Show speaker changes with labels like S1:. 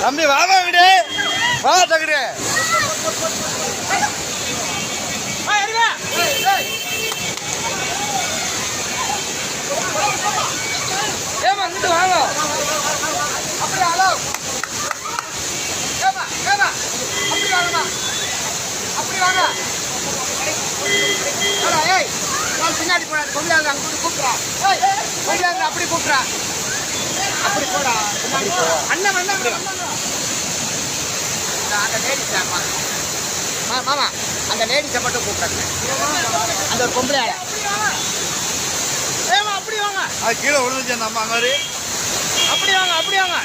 S1: தம்பி வாங்கிடு வா தகுடு ஏமா இங்கிட்டு வாங்க அப்படி ஹலோ ஏமா ஏமா அப்படி வாங்கம்மா அப்படி வாங்க ஏய் நான் பின்னாடி போனா கொண்டாங்க அங்கிட்டு கூப்பிட்றா கொண்டாங்க அப்படி கூப்பிட்றா அப்படி போடா அண்ணன் அண்ணன் அந்த லேடிஸ் மாமா அந்த லேடிஸை மட்டும் கூப்பிட்றாங்க அந்த ஒரு பொம்பளை ஏமா அப்படி வாங்க அது கீழே விழுந்துச்சு அந்த அம்மா மாதிரி அப்படி வாங்க